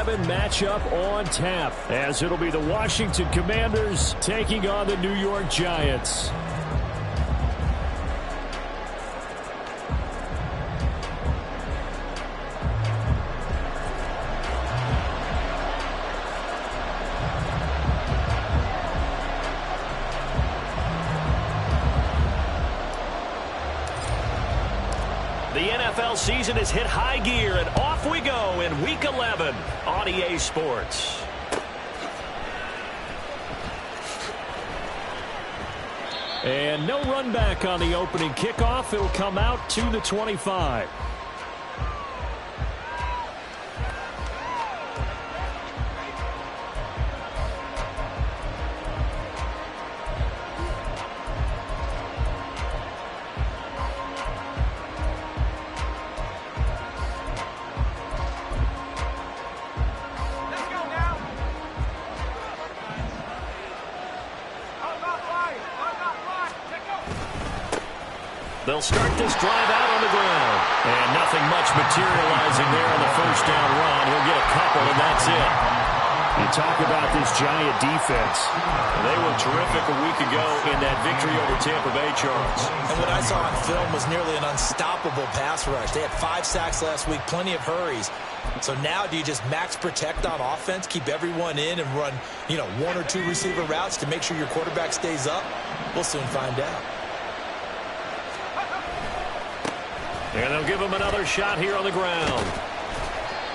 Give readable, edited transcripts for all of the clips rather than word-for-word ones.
11 matchup on tap, as it'll be the Washington Commanders taking on the New York Giants. The NFL season has hit high gear, and off we go in Week 11 on EA Sports. And no run back on the opening kickoff. It'll come out to the 25. They'll start this drive out on the ground. And nothing much materializing there on the first down run. He'll get a couple, and that's it. You talk about this Giant defense. They were terrific a week ago in that victory over Tampa Bay, Charles. And what I saw on film was nearly an unstoppable pass rush. They had 5 sacks last week, plenty of hurries. So now do you just max protect on offense, keep everyone in, and run, 1 or 2 receiver routes to make sure your quarterback stays up? We'll soon find out. And they'll give him another shot here on the ground.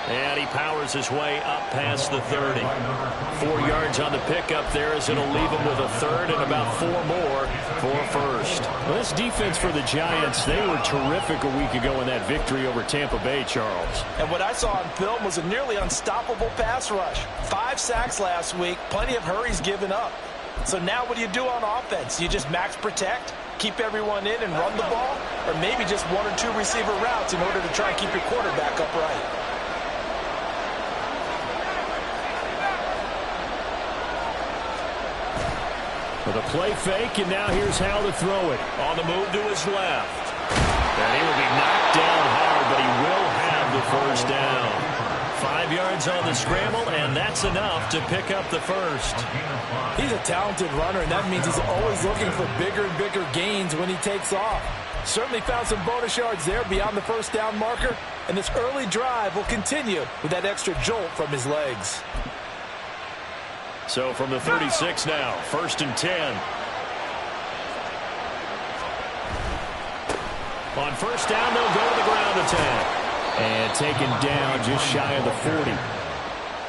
And he powers his way up past the 30. 4 yards on the pickup there, as it'll leave him with a third and about 4 more for first. Well, this defense for the Giants, they were terrific a week ago in that victory over Tampa Bay, Charles. And what I saw on film was a nearly unstoppable pass rush. 5 sacks last week, plenty of hurries given up. So now what do you do on offense? You just max protect, keep everyone in and run the ball, or maybe just 1 or 2 receiver routes in order to try and keep your quarterback upright. With a play fake, and now here's how to throw it. On the move to his left. And he will be knocked down hard, but he will have the first down. 5 yards on the scramble, and that's enough to pick up the first. He's a talented runner, and that means he's always looking for bigger and bigger gains when he takes off. Certainly found some bonus yards there beyond the first down marker, and this early drive will continue with that extra jolt from his legs. So from the 36 now, 1st and 10. On first down, they'll go to the ground attack. And taken down just shy of the 40.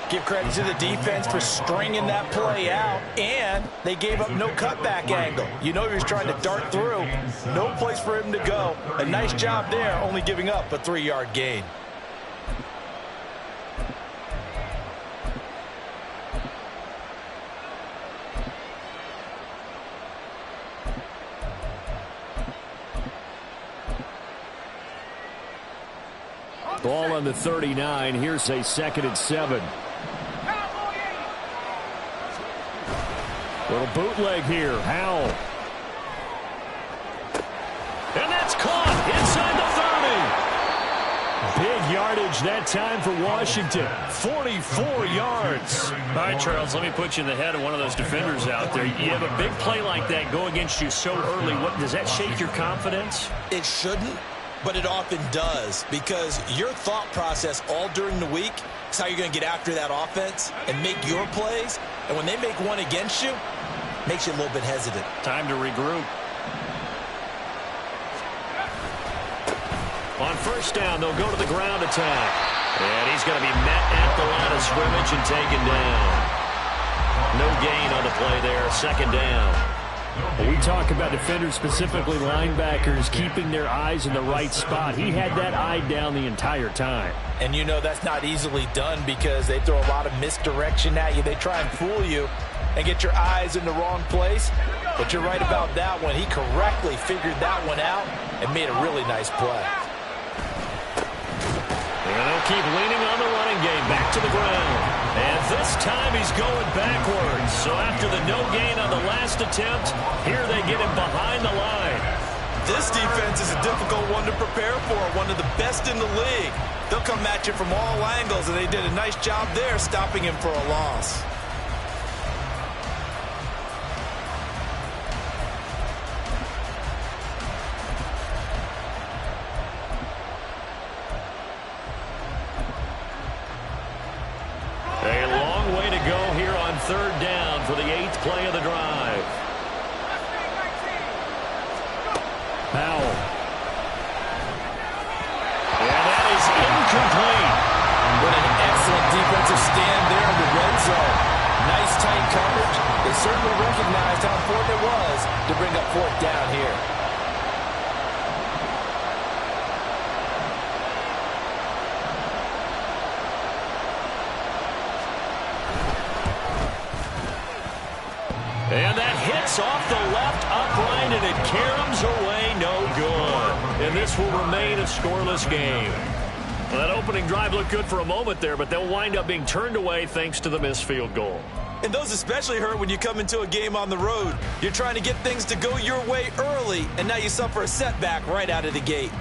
Give credit to the defense for stringing that play out, and they gave up no cutback angle. You know he was trying to dart through. No place for him to go. A nice job there, only giving up a 3-yard gain. Ball on the 39. Here's a 2nd and 7. Little bootleg here. Howell. And that's caught inside the 30. Big yardage that time for Washington. 44 yards. All right, Charles, let me put you in the head of one of those defenders out there. You have a big play like that go against you so early. What does that shake your confidence? It shouldn't. But it often does, because your thought process all during the week is how you're going to get after that offense and make your plays. And when they make one against you, it makes you a little bit hesitant. Time to regroup. On first down, they'll go to the ground attack. And he's going to be met at the line of scrimmage and taken down. No gain on the play there, 2nd down. We talk about defenders, specifically linebackers, keeping their eyes in the right spot. He had that eye down the entire time. And you know that's not easily done because they throw a lot of misdirection at you. They try and fool you and get your eyes in the wrong place. But you're right about that one. He correctly figured that one out and made a really nice play. And they'll keep leaning on the running game. Back to the ground. And this time he's going backwards. So after the no gain on the last attempt, here they get him behind the line. This defense is a difficult one to prepare for, one of the best in the league. They'll come at you from all angles, and they did a nice job there stopping him for a loss. A long way to go here on third down for the 8th play of the drive. Powell. And that is incomplete. What an excellent defensive stand there in the red zone. Nice tight coverage. They certainly recognized how important it was to bring up fourth down here. And that hits off the left upright, and it caroms away, no good. And this will remain a scoreless game. Well, that opening drive looked good for a moment there, but they'll wind up being turned away thanks to the missed field goal. And those especially hurt when you come into a game on the road. You're trying to get things to go your way early, and now you suffer a setback right out of the gate.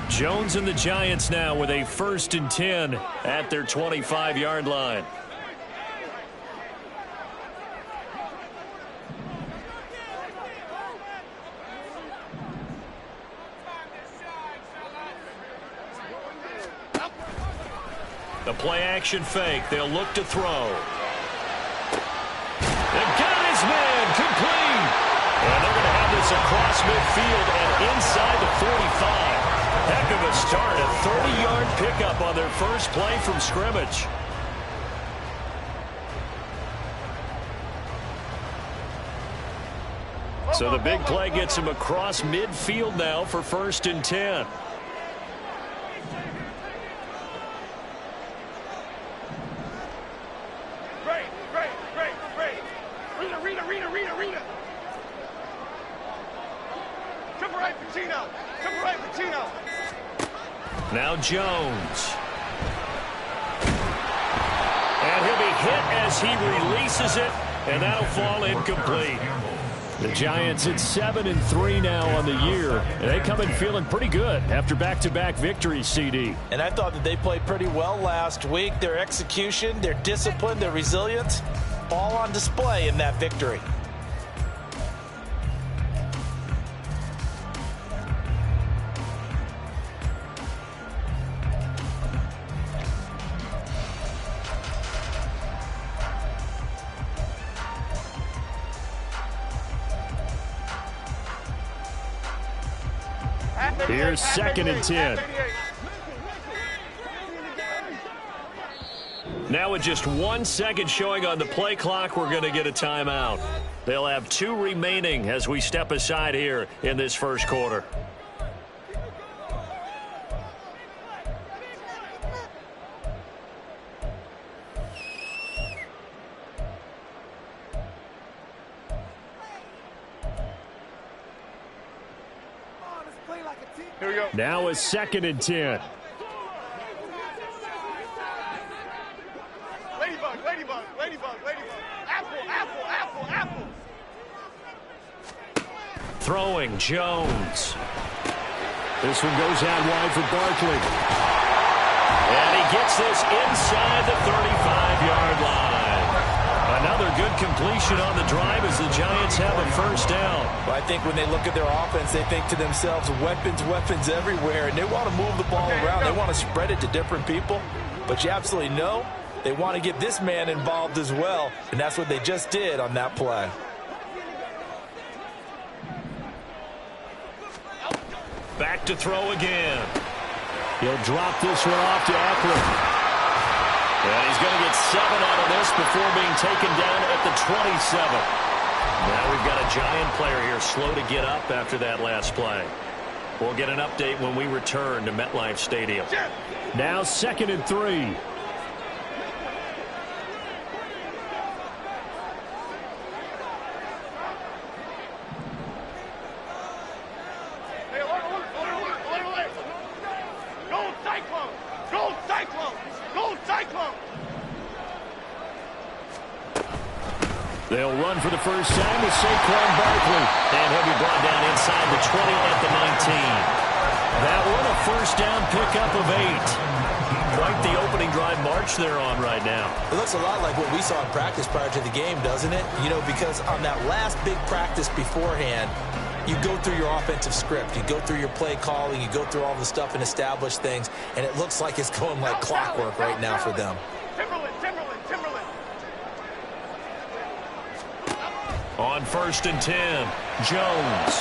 Jones and the Giants now with a 1st and 10 at their 25-yard line. The play-action fake. They'll look to throw. They've got his man complete. And they're going to have this across midfield and inside the 45. Heck of a start. A 30-yard pickup on their first play from scrimmage. So the big play gets him across midfield now for 1st and 10. Rita. Come right, Patino. Come right, Patino. Now Jones. And he'll be hit as he releases it, and that'll fall incomplete. The Giants at 7-3 now on the year, and they come in feeling pretty good after back-to-back victories, CD. And I thought that they played pretty well last week. Their execution, their discipline, their resilience, all on display in that victory. Here's 2nd and 10. Now with just 1 second showing on the play clock, we're going to get a timeout. They'll have 2 remaining as we step aside here in this first quarter. Here we go. Now a 2nd and 10. Ladybug. Apple. Throwing, Jones. This one goes out wide for Barkley. And he gets this inside the 35-yard line. Another good completion on the drive as the Giants have a first down. Well, I think when they look at their offense, they think to themselves, weapons everywhere, and they want to move the ball around. They want to spread it to different people, but you absolutely know they want to get this man involved as well, and that's what they just did on that play. Back to throw again. He'll drop this one off to Eckler. And he's going to get 7 out of this before being taken down at the 27. Now we've got a Giant player here slow to get up after that last play. We'll get an update when we return to MetLife Stadium. Now 2nd and 3. They'll run for the first time with Saquon Barkley. And he'll be brought down inside the 20 at the 19. That one a first down pickup of 8. Quite the opening drive march they're on right now. It looks a lot like what we saw in practice prior to the game, doesn't it? You know, because on that last big practice beforehand, you go through your offensive script. You go through your play calling. You go through all the stuff and establish things. And it looks like it's going like clockwork right now for them. Timberland. On 1st and 10, Jones.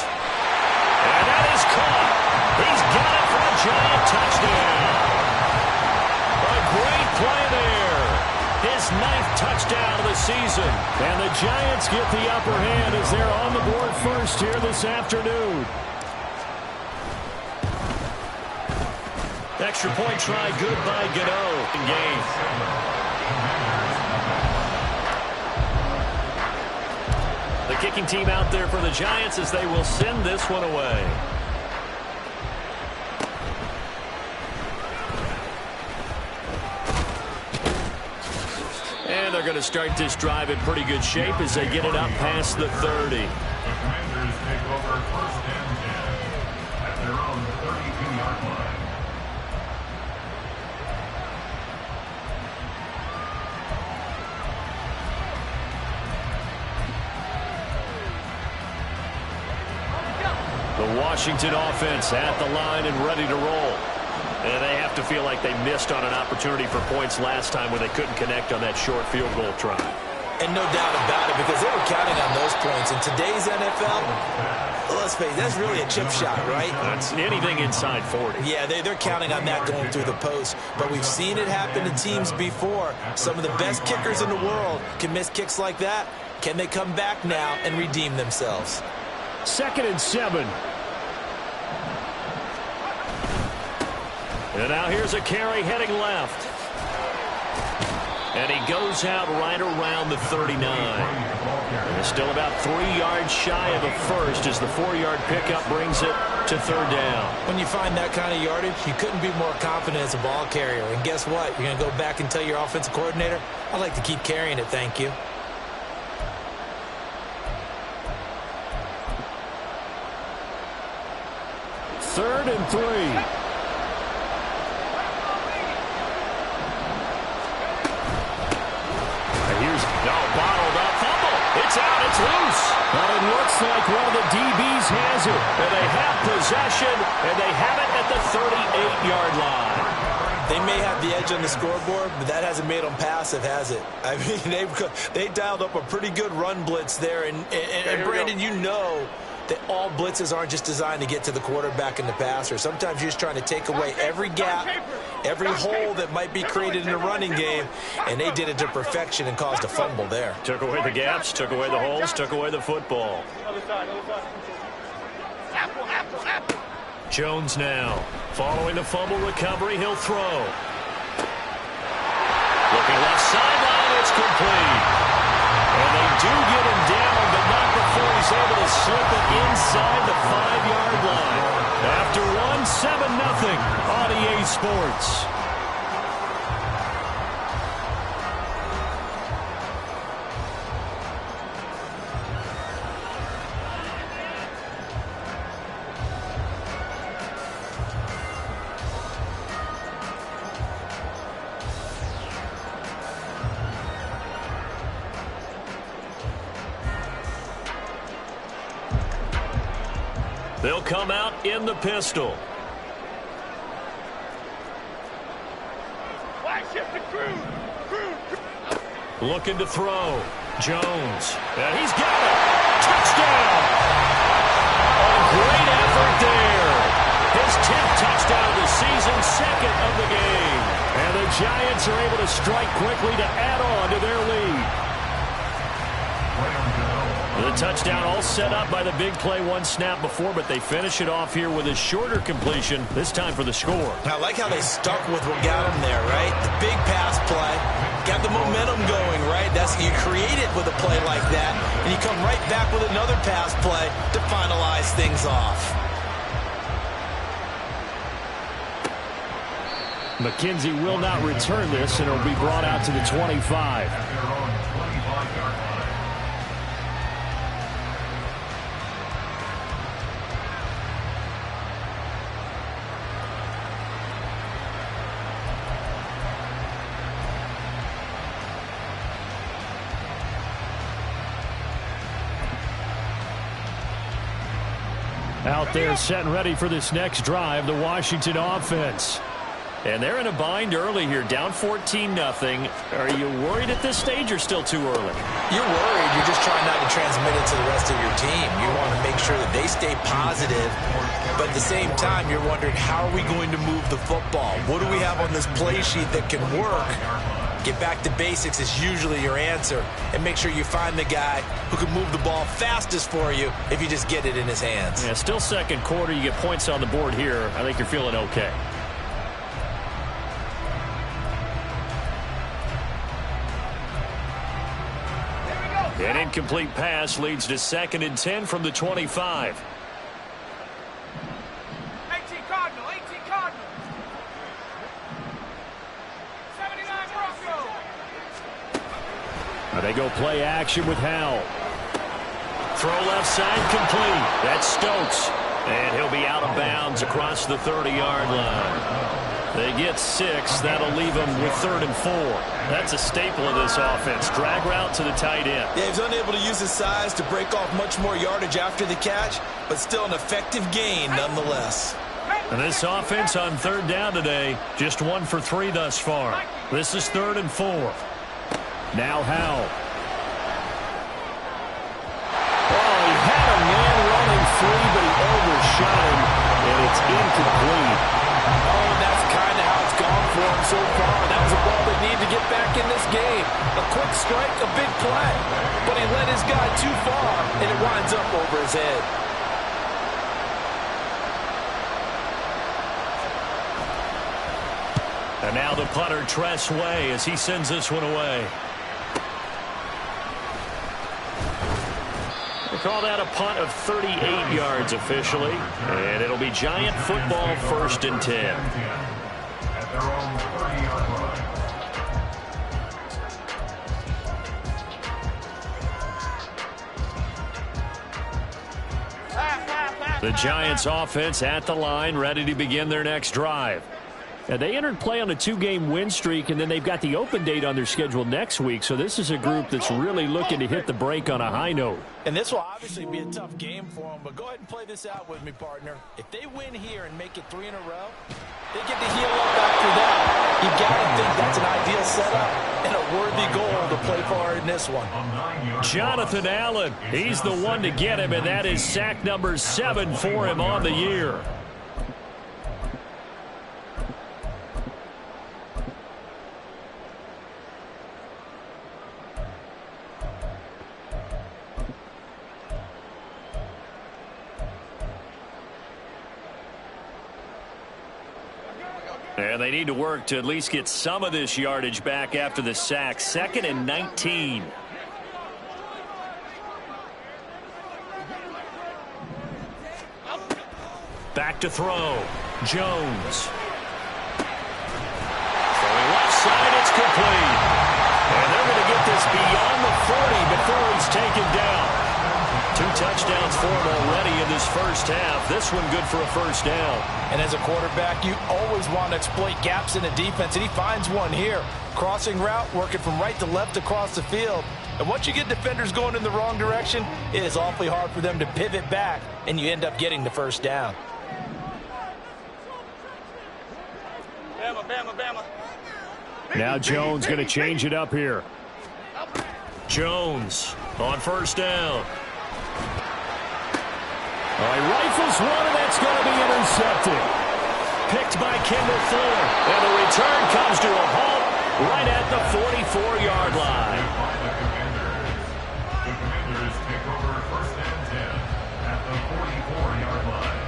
And that is caught. He's got it for a giant touchdown. A great play there. His 9th touchdown of the season. And the Giants get the upper hand as they're on the board first here this afternoon. Extra point try good by Gano. Game. The kicking team out there for the Giants as they will send this one away. And they're going to start this drive in pretty good shape as they get it up past the 30. Commanders take over 1st and 10 at their own 32-yard line. The Washington offense at the line and ready to roll. And they have to feel like they missed on an opportunity for points last time when they couldn't connect on that short field goal try. And no doubt about it, because they were counting on those points. In today's NFL, let's face it, that's really a chip shot, right? That's anything inside 40. Yeah, they're counting on that going through the post. But we've seen it happen to teams before. Some of the best kickers in the world can miss kicks like that. Can they come back now and redeem themselves? 2nd and 7. And now here's a carry heading left. And he goes out right around the 39. And still about 3 yards shy of a first as the 4-yard pickup brings it to 3rd down. When you find that kind of yardage, you couldn't be more confident as a ball carrier. And guess what? You're going to go back and tell your offensive coordinator, I'd like to keep carrying it, thank you. Third and 3. Bottled up fumble. It's out. It's loose. But it looks like one of the DBs has it. And they have possession, and they have it at the 38-yard line. They may have the edge on the scoreboard, but that hasn't made them passive, has it? I mean, they dialed up a pretty good run blitz there. And Brandon, you know that all blitzes aren't just designed to get to the quarterback and the passer. Sometimes you're just trying to take away every gap, every hole that might be created in the running game, and they did it to perfection and caused a fumble there. Took away the gaps, took away the holes, took away the football. Jones now. Following the fumble recovery, he'll throw. Looking left sideline, it's complete. And they do get him down, but not before he's able to slip it inside the 5-yard line. After one, 7-0 on EA Sports. They'll come out in the pistol. Looking to throw. Jones. And he's got it. Touchdown. A great effort there. His 10th touchdown of the season, 2nd of the game. And the Giants are able to strike quickly to add on to their lead. The touchdown all set up by the big play one snap before, but they finish it off here with a shorter completion, this time for the score. I like how they stuck with what got them there, right? The big pass play, got the momentum going, right? That's you create it with a play like that, and you come right back with another pass play to finalize things off. McKenzie will not return this, and it'll be brought out to the 25. Out there set and ready for this next drive, the Washington offense. And they're in a bind early here, down 14-0. Are you worried at this stage or still too early? You're worried. You're just trying not to transmit it to the rest of your team. You want to make sure that they stay positive, but at the same time, you're wondering, how are we going to move the football? What do we have on this play sheet that can work? Get back to basics is usually your answer, and make sure you find the guy who can move the ball fastest for you if you just get it in his hands. Yeah, still second quarter. You get points on the board here. I think you're feeling okay. An incomplete pass leads to 2nd and 10 from the 25. 18 Cardinal, 18 Cardinal. 79 Bronco. They go play action with Howell. Throw left side complete. That's Stokes. And he'll be out of bounds across the 30-yard line. They get 6. That'll leave them with 3rd and 4. That's a staple of this offense. Drag route to the tight end. Yeah, he's unable to use his size to break off much more yardage after the catch, but still an effective gain nonetheless. And this offense on 3rd down today, just 1 for 3 thus far. This is 3rd and 4. Now Howell. Oh, he had a man running free, but he overshot him, and it's incomplete. Oh, that's kind of how it's gone for him so far. That was a ball they need to get back in this game. A quick strike, a big play. But he led his guy too far, and it winds up over his head. And now the punter, Tress Way, as he sends this one away. They call that a punt of 38 yards officially. And it'll be Giant football, 1st and 10. At their own 30-yard line. The Giants offense at the line, ready to begin their next drive. Now, they entered play on a 2-game win streak, and then they've got the open date on their schedule next week. So this is a group that's really looking to hit the break on a high note. And this will obviously be a tough game for them, but go ahead and play this out with me, partner. If they win here and make it 3 in a row, they get to heal up after that. You got to think that's an ideal setup and a worthy goal to play for in this one. Jonathan Allen, he's the one to get him, and that is sack number 7 for him on the year. And they need to work to at least get some of this yardage back after the sack. 2nd and 19. Back to throw. Jones. Throwing left side, it's complete. And they're going to get this beyond the 40 before he's taken down. 2 touchdowns for him already in this first half. This one good for a 1st down. And as a quarterback, you always want to exploit gaps in a defense, and he finds one here. Crossing route, working from right to left across the field. And once you get defenders going in the wrong direction, it is awfully hard for them to pivot back, and you end up getting the 1st down. Bama, Bama, Bama. Now Jones going to change it up here. Jones on 1st down. He rifles one, and that's going to be intercepted. Picked by Kendall Fuller. And the return comes to a halt right at the 44-yard line. The Commanders take over 1st and 10 at the 44-yard line.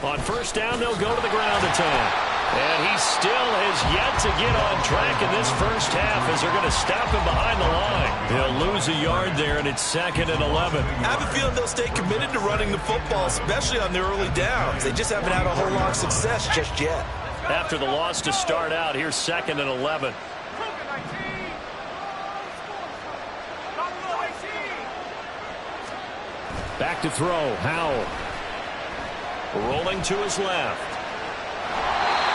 On 1st down, they'll go to the ground attack. And he still has yet to get on track in this first half as they're going to stop him behind the line. He'll lose a yard there, and it's 2nd and 11. I have a feeling they'll stay committed to running the football, especially on the early downs. They just haven't had a whole lot of success just yet. After the loss to start out, here's 2nd and 11. Back to throw, Howell. Rolling to his left.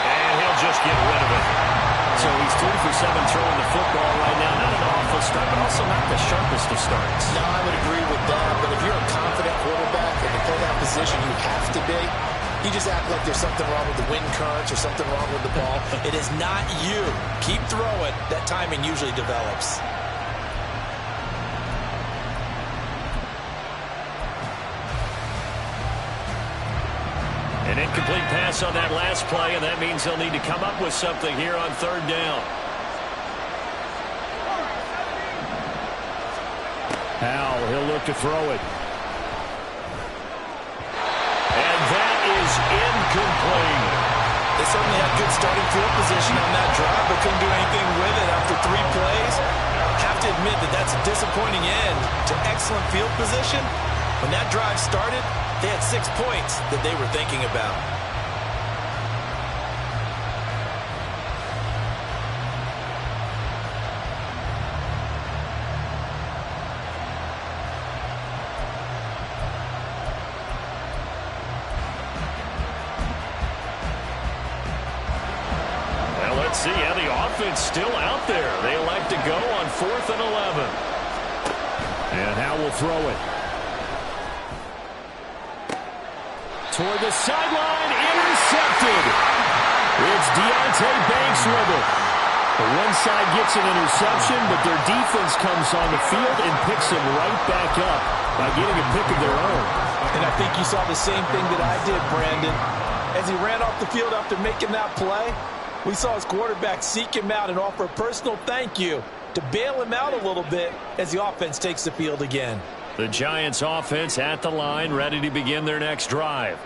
And he'll just get rid of it. So he's 3 for 7 throwing the football right now. Not an awful start, but also not the sharpest of starts. No, I would agree with that. But if you're a confident quarterback and to play that position, you have to be. You just act like there's something wrong with the wind currents or something wrong with the ball. It is not you. Keep throwing. That timing usually develops. An incomplete pass on that last play, and that means they'll need to come up with something here on third down. Howell, he'll look to throw it. And that is incomplete. They certainly had good starting field position on that drive, but couldn't do anything with it after 3 plays. Have to admit that that's a disappointing end to excellent field position. When that drive started, they had 6 points that they were thinking about. Well, let's see how the offense still out there. They elect to go on 4th and 11. And Howell will throw it. Toward the sideline, intercepted. It's Deonte Banks with it. The one side gets an interception, but their defense comes on the field and picks them right back up by getting a pick of their own. And I think you saw the same thing that I did, Brandon. As he ran off the field after making that play, we saw his quarterback seek him out and offer a personal thank you to bail him out a little bit as the offense takes the field again. The Giants offense at the line, ready to begin their next drive.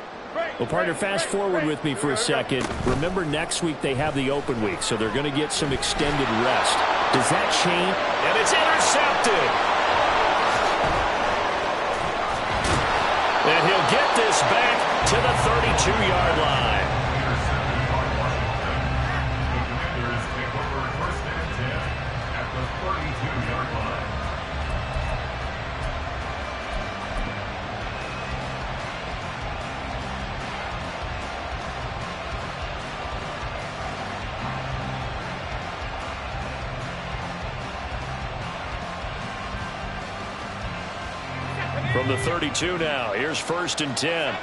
Well, partner, fast forward with me for a second. Remember, next week they have the open week, so they're going to get some extended rest. Does that change? And it's intercepted. And he'll get this back to the 32-yard line. Intercepted by Washington. The Commanders take over first and 10 at the 32-yard line. From the 32 now, here's 1st and 10.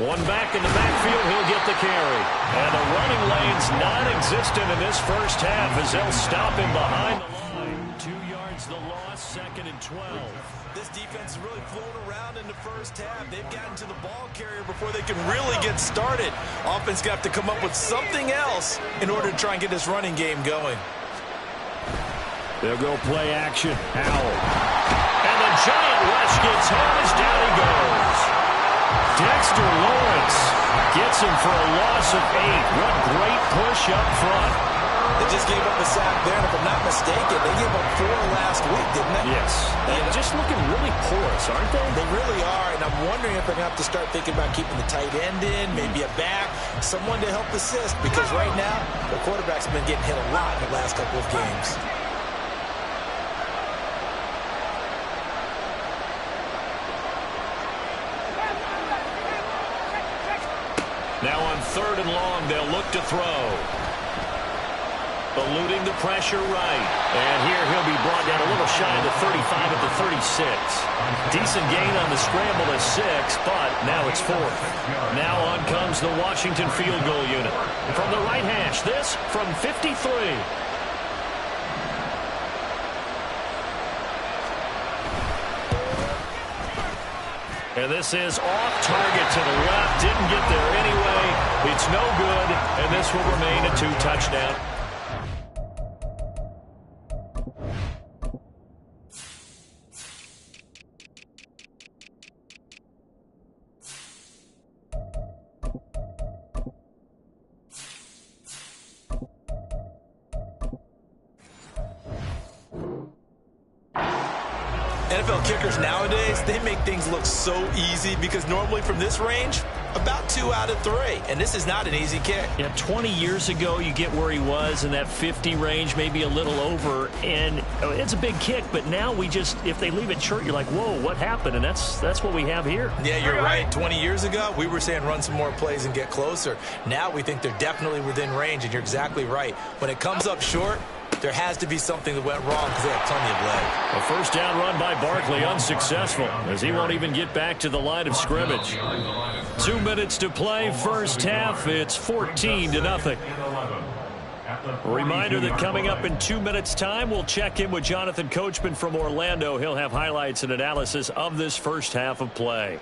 One back in the backfield, he'll get the carry. And the running lane's non-existent in this first half as they'll stop him behind the line. 2 yards the loss, 2nd and 12. This defense has really flown around in the first half. They've gotten to the ball carrier before they can really get started. Offense got to come up with something else in order to try and get this running game going. They'll go play action. Howell. And the giant rush gets home as down he goes. Dexter Lawrence gets him for a loss of 8. What great push up front. They just gave up a sack there, and if I'm not mistaken, they gave up 4 last week, didn't they? Yes. And just looking really porous, aren't they? They really are, and I'm wondering if they're going to have to start thinking about keeping the tight end in, maybe a back, someone to help assist, because right now, the quarterback's been getting hit a lot in the last couple of games. Now on 3rd and long, they'll look to throw. Eluding the pressure right. And here he'll be brought down a little shy of the 35 at the 36. Decent gain on the scramble to 6, but now it's 4th. Now on comes the Washington field goal unit. From the right hash, this from 53. And this is off target to the left. Didn't get there anyway. It's no good, and this will remain a 2-touchdown. NFL kickers nowadays, they make things look so easy because normally from this range, about 2 out of 3. And this is not an easy kick. Yeah, 20 years ago, you get where he was in that 50 range, maybe a little over. And it's a big kick, but now we just, if they leave it short, you're like, whoa, what happened? And that's what we have here. Yeah, you're right. 20 years ago, we were saying run some more plays and get closer. Now we think they're definitely within range, and you're exactly right. When it comes up short, there has to be something that went wrong because they have plenty of leg. A first down run by Barkley unsuccessful as he won't even get back to the line of scrimmage. 2 minutes to play, first half. It's 14-0. A reminder that coming up in 2 minutes' time, we'll check in with Jonathan Coachman from Orlando. He'll have highlights and analysis of this first half of play.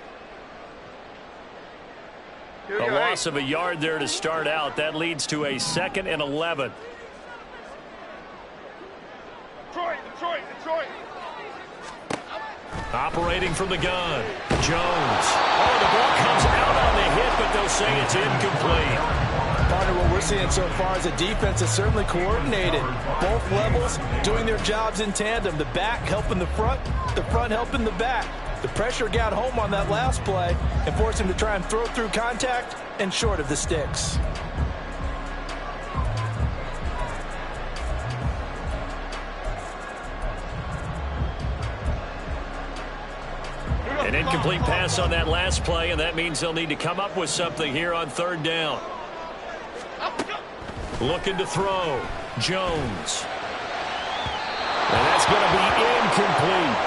A loss of a yard there to start out. That leads to a 2nd and 11. Detroit. Operating from the gun, Jones. Oh, the ball comes out on the hit, but they'll say it's incomplete. Partner, what we're seeing so far is the defense is certainly coordinated. Both levels doing their jobs in tandem. The back helping the front helping the back. The pressure got home on that last play and forced him to try and throw through contact and short of the sticks. An incomplete pass on that last play, and that means they'll need to come up with something here on 3rd down. Looking to throw, Jones. And that's going to be incomplete.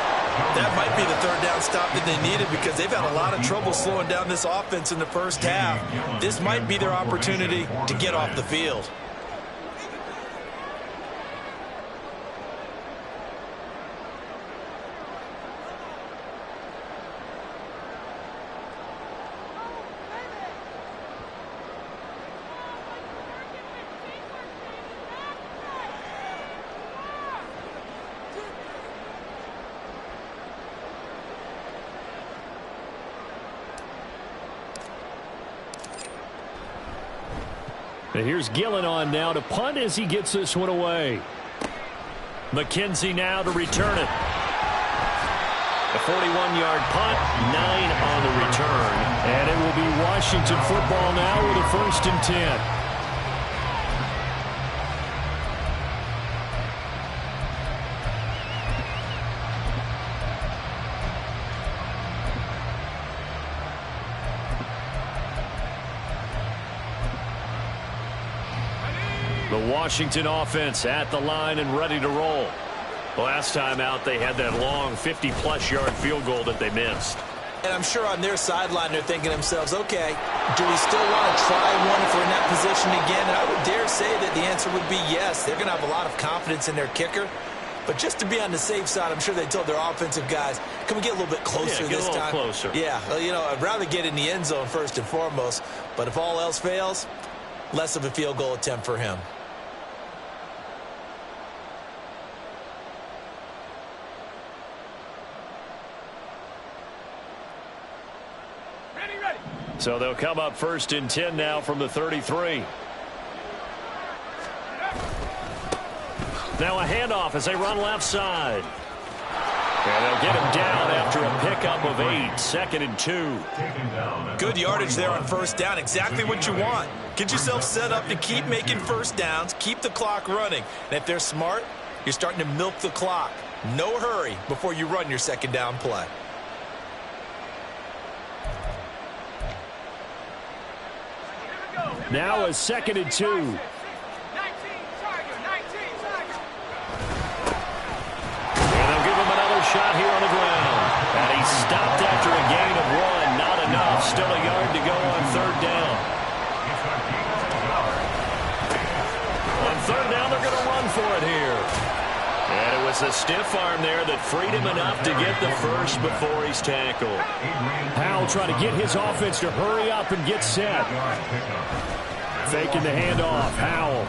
That might be the 3rd down stop that they needed because they've had a lot of trouble slowing down this offense in the first half. This might be their opportunity to get off the field. And here's Gillen on now to punt as he gets this one away. McKenzie now to return it. A 41-yard punt, 9 on the return. And it will be Washington football now with a 1st and 10. The Washington offense at the line and ready to roll. Last time out, they had that long 50-plus yard field goal that they missed. And I'm sure on their sideline, they're thinking to themselves, okay, do we still want to try one if we're in that position again? And I would dare say that the answer would be yes. They're going to have a lot of confidence in their kicker. But just to be on the safe side, I'm sure they told their offensive guys, can we get a little bit closer this time? Closer. Yeah, well, you know, I'd rather get in the end zone first and foremost. But if all else fails, less of a field goal attempt for him. So they'll come up 1st and 10 now from the 33. Now a handoff as they run left side. And they'll get him down after a pickup of 8, 2nd and 2. Good yardage there on 1st down. Exactly what you want. Get yourself set up to keep making 1st downs, keep the clock running. And if they're smart, you're starting to milk the clock. No hurry before you run your 2nd down play. Now a 2nd and 2. And they'll give him another shot here on the ground. And he stopped after a gain of 1. Not enough. Still a yard to go on 3rd down. On 3rd down, they're going to run for it here. And it was a stiff arm there that freed him enough to get the first before he's tackled. Powell trying to get his offense to hurry up and get set. Faking the handoff. Powell.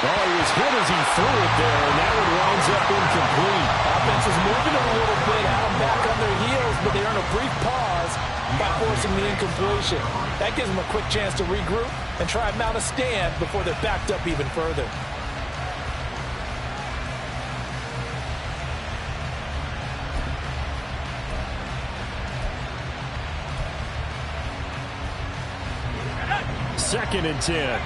Oh, he was hit as he threw it there, and that one winds up incomplete. Offense is moving a little bit, had them back on their heels, but they earn a brief pause by forcing the incompletion. That gives them a quick chance to regroup and try and mount a stand before they're backed up even further. 2nd and 10.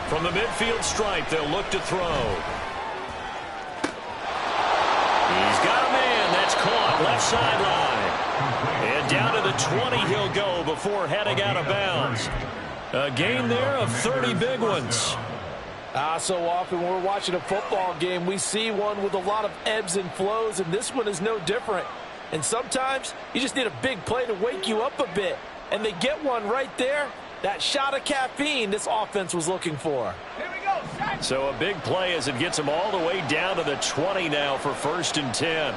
From the midfield stripe, they'll look to throw. He's got a man. That's caught left sideline. And down to the 20 he'll go before heading out of bounds. A gain there of 30 big ones. So often when we're watching a football game, we see one with a lot of ebbs and flows, and this one is no different. And sometimes you just need a big play to wake you up a bit. And they get one right there. That shot of caffeine this offense was looking for. Here we go. So a big play as it gets them all the way down to the 20 now for 1st and 10.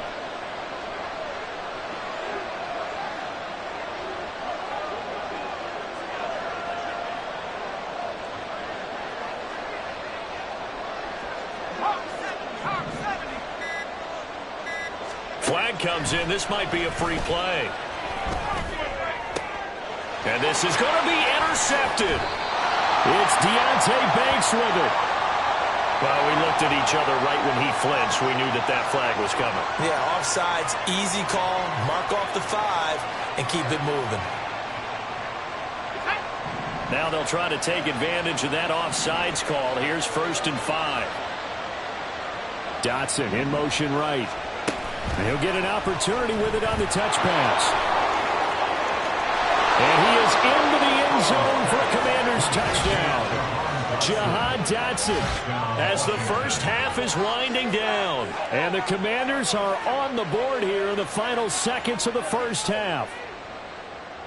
Flag comes in. This might be a free play. And this is going to be intercepted. It's Deontay Banks with it. Well, we looked at each other right when he flinched. We knew that that flag was coming. Yeah, offsides, easy call, mark off the 5, and keep it moving. Now they'll try to take advantage of that offsides call. Here's 1st and 5. Dotson in motion right. And he'll get an opportunity with it on the touch pass. And he is into the end zone for a Commanders touchdown. Jahan Dotson As the first half is winding down. and the Commanders are on the board here in the final seconds of the first half.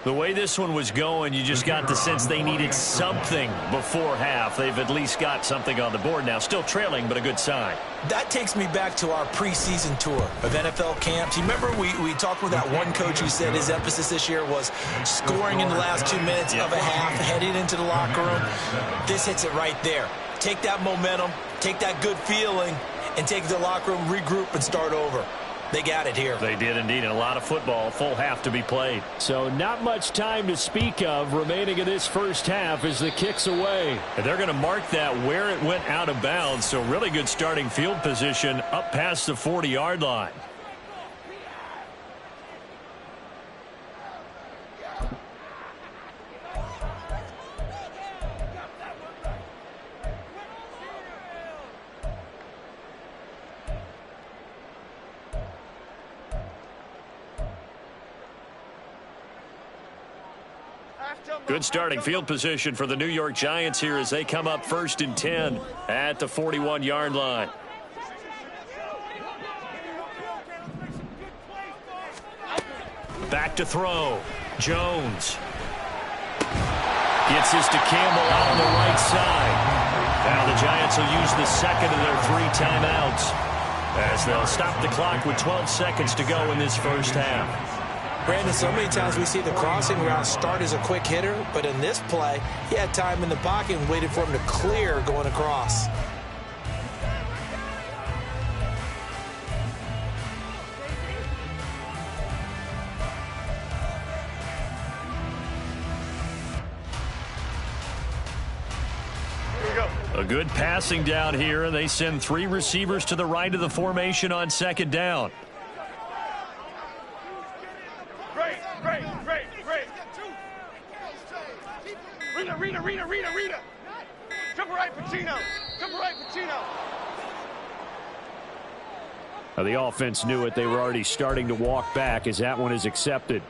The way this one was going, you just got the sense they needed something before half. They've at least got something on the board now. Still trailing, but a good sign. That takes me back to our preseason tour of NFL camps. You remember we talked with that one coach who said his emphasis this year was scoring in the last 2 minutes of a half, heading into the locker room. This hits it right there. Take that momentum, take that good feeling, and take it to the locker room, regroup, and start over. They got it here. They did indeed, and a lot of football, full half to be played. So not much time to speak of remaining in this first half as the kick's away. And they're going to mark that where it went out of bounds, so really good starting field position up past the 40-yard line. Good starting field position for the New York Giants here as they come up 1st and 10 at the 41-yard line. Back to throw. Jones. Gets this to Campbell out on the right side. Now the Giants will use the second of their 3 timeouts as they'll stop the clock with 12 seconds to go in this first half. Brandon, so many times we see the crossing route start as a quick hitter, but in this play, he had time in the pocket and waited for him to clear going across. A good passing down here, and they send 3 receivers to the right of the formation on 2nd down. Rita. Jump right, Pacino. Now, the offense knew it. They were already starting to walk back as that one is accepted.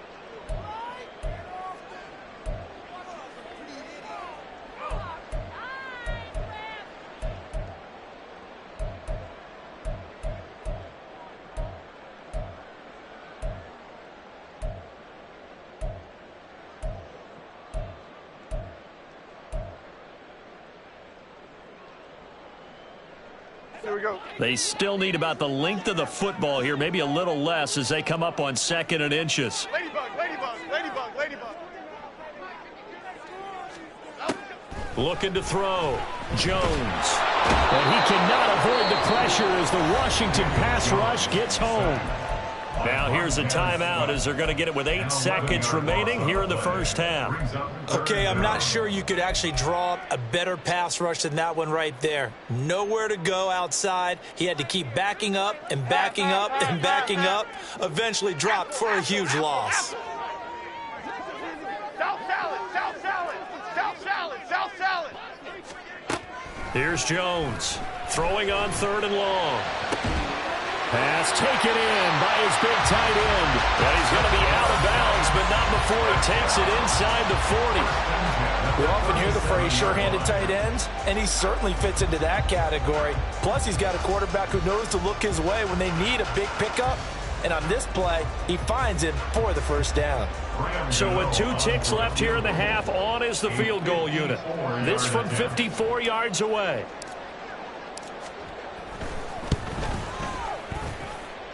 They still need about the length of the football here, maybe a little less as they come up on 2nd and inches. Ladybug. Looking to throw. Jones. And he cannot avoid the pressure as the Washington pass rush gets home. Now here's a timeout as they're going to get it with 8 seconds remaining here in the first half. Okay, I'm not sure you could actually draw up a better pass rush than that one right there. Nowhere to go outside. He had to keep backing up and backing up and backing up. Eventually dropped for a huge loss. South salad, south salad, south salad, south salad. Here's Jones throwing on 3rd and long. Pass taken in by his big tight end. And he's going to be out of bounds, but not before he takes it inside the 40. We often hear the phrase sure-handed tight ends, and he certainly fits into that category. Plus, he's got a quarterback who knows to look his way when they need a big pickup. And on this play, he finds him for the first down. So with 2 ticks left here in the half, on is the field goal unit. This from 54 yards away.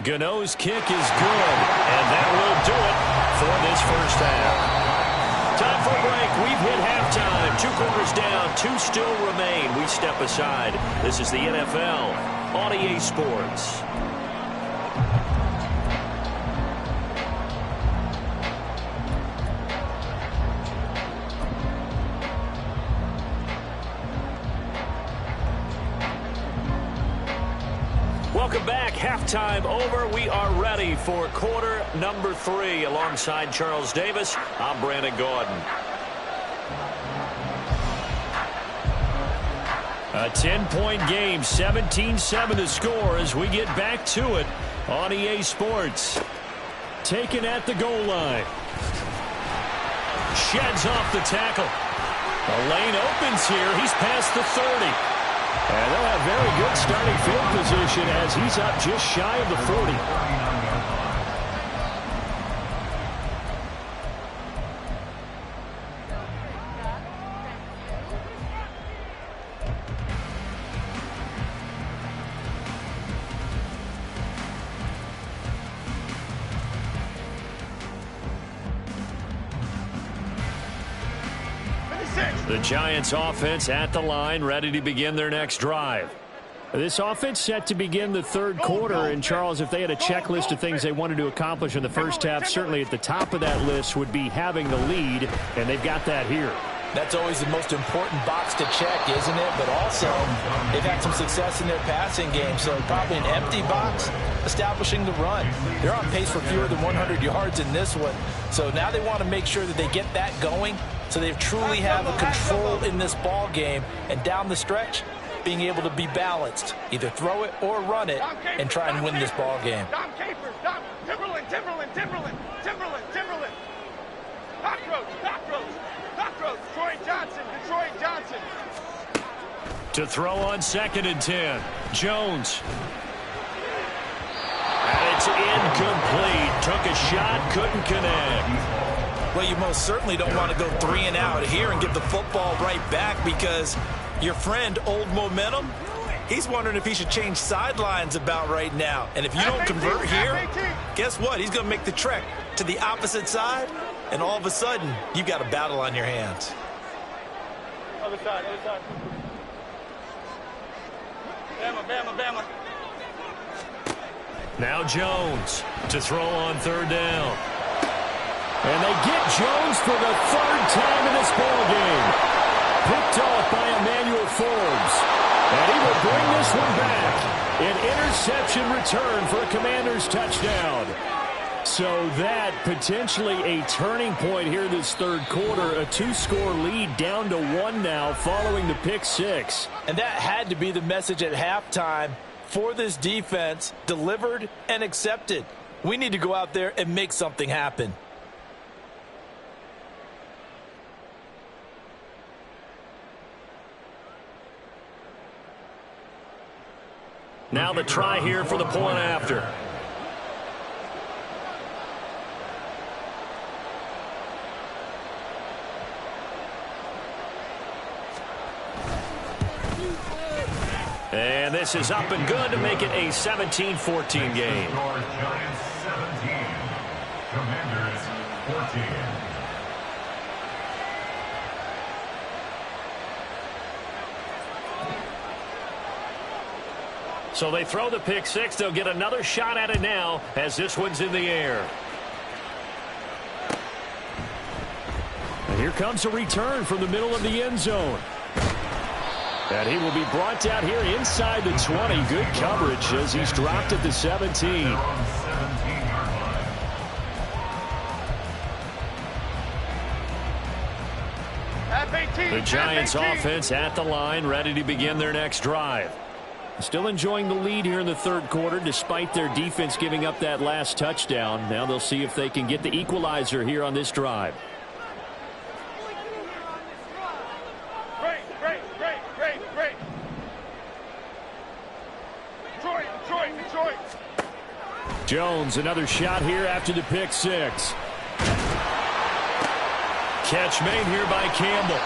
Gano's kick is good, and that will do it for this first half. Time for a break. We've hit halftime. 2 quarters down, 2 still remain. We step aside. This is the NFL on EA Sports. Welcome back. Halftime over. We are ready for quarter number 3. Alongside Charles Davis, I'm Brandon Gaudin. A 10-point game, 17-7 to score as we get back to it on EA Sports. Taken at the goal line. Sheds off the tackle. The lane opens here. He's past the 30. And they'll have very good starting field position as he's up just shy of the 40. The Giants offense at the line, ready to begin their next drive. This offense set to begin the 3rd quarter. And, Charles, if they had a checklist of things they wanted to accomplish in the first half, certainly at the top of that list would be having the lead, and they've got that here. That's always the most important box to check, isn't it? But also, they've had some success in their passing game, so probably an empty box establishing the run. They're on pace for fewer than 100 yards in this one, so now they want to make sure that they get that going so they truly have a control in this ball game, and down the stretch, being able to be balanced, either throw it or run it, and try and win this ball game. Dom Capers, Dom, Timberland, Timberland, Timberland, Timberland, Timberland. Cockroach, cockroach, cockroach, Troy Johnson, Detroit Johnson. To throw on 2nd and 10. Jones. And it's incomplete. Took a shot, couldn't connect. Well, you most certainly don't want to go 3 and out here and give the football right back, because your friend, Old Momentum, he's wondering if he should change sidelines about right now. And if you don't convert here, guess what? He's going to make the trek to the opposite side, and all of a sudden, you've got a battle on your hands. Other side, other side. Bama, Bama, Bama. Now Jones to throw on 3rd down. And they get Jones for the 3rd time in this ball game. Picked off by Emmanuel Forbes. And he will bring this one back. An interception return for a Commanders touchdown. So that potentially a turning point here this 3rd quarter. A 2-score lead down to 1 now following the pick 6. And that had to be the message at halftime for this defense, delivered and accepted. We need to go out there and make something happen. Now the try here for the point after. And this is up and good to make it a 17-14 game. Giants 17, Commanders 14. So they throw the pick six. They'll get another shot at it now as this one's in the air. And here comes a return from the middle of the end zone. And he will be brought down here inside the 20. Good coverage as he's dropped at the 17. The Giants offense at the line, ready to begin their next drive. Still enjoying the lead here in the third quarter despite their defense giving up that last touchdown. Now they'll see if they can get the equalizer here on this drive. Great. Detroit. Jones, another shot here after the pick six. Catch made here by Campbell.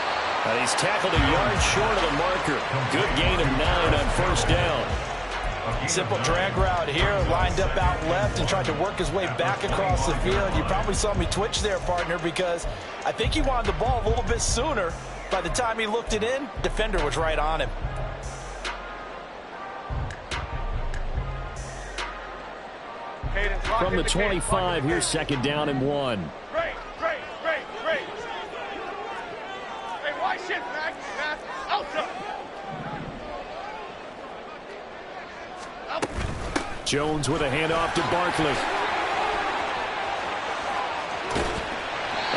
And he's tackled a yard short of the marker. Good gain of 9 on first down. Simple drag route here, lined up out left and tried to work his way back across the field. You probably saw me twitch there, partner, because I think he wanted the ball a little bit sooner. By the time he looked it in, defender was right on him. From the 25, here's second down and 1. Great. Hey, why shit, Mac? Outside. Jones with a handoff to Barkley.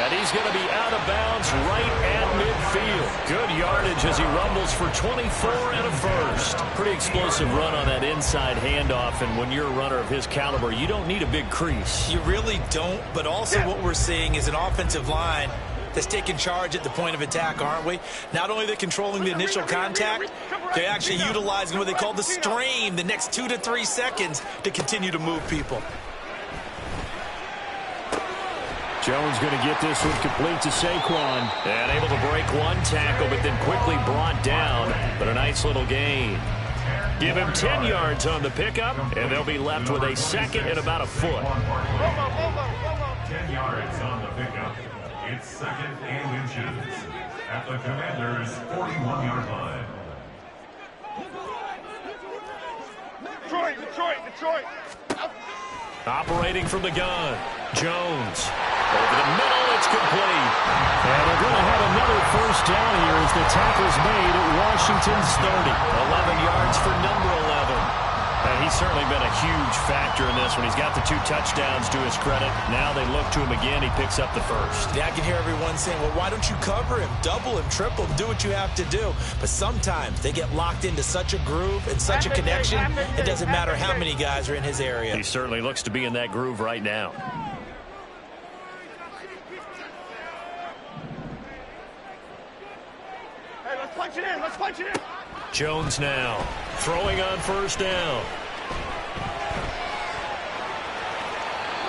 And he's going to be out of bounds right at midfield. Good yardage as he rumbles for 24 and a first. Pretty explosive run on that inside handoff, and when you're a runner of his caliber, you don't need a big crease. You really don't, but also what we're seeing is an offensive line that's taking charge at the point of attack, aren't we? Not only are they controlling the initial contact, they're actually utilizing what they call the strain, the next 2 to 3 seconds to continue to move people. Jones going to get this one complete to Saquon. And able to break one tackle, but then quickly brought down. But a nice little gain. Give him 10 yards on the pickup, and they'll be left with a second and about a foot. 10 yards on the pickup. It's second and inches at the Commanders' 41-yard line. Detroit. Operating from the gun. Jones. Over the middle, it's complete. And they're going to have another first down here as the tackle's made at Washington's 30. 11 yards for number 11. And he's certainly been a huge factor in this one. He's got the 2 touchdowns to his credit. Now they look to him again. He picks up the first. Yeah, I can hear everyone saying, well, why don't you cover him, double him, triple him, do what you have to do. But sometimes they get locked into such a groove and such a connection, it doesn't matter how many guys are in his area. He certainly looks to be in that groove right now. Hey, let's punch it in. Jones now throwing on first down.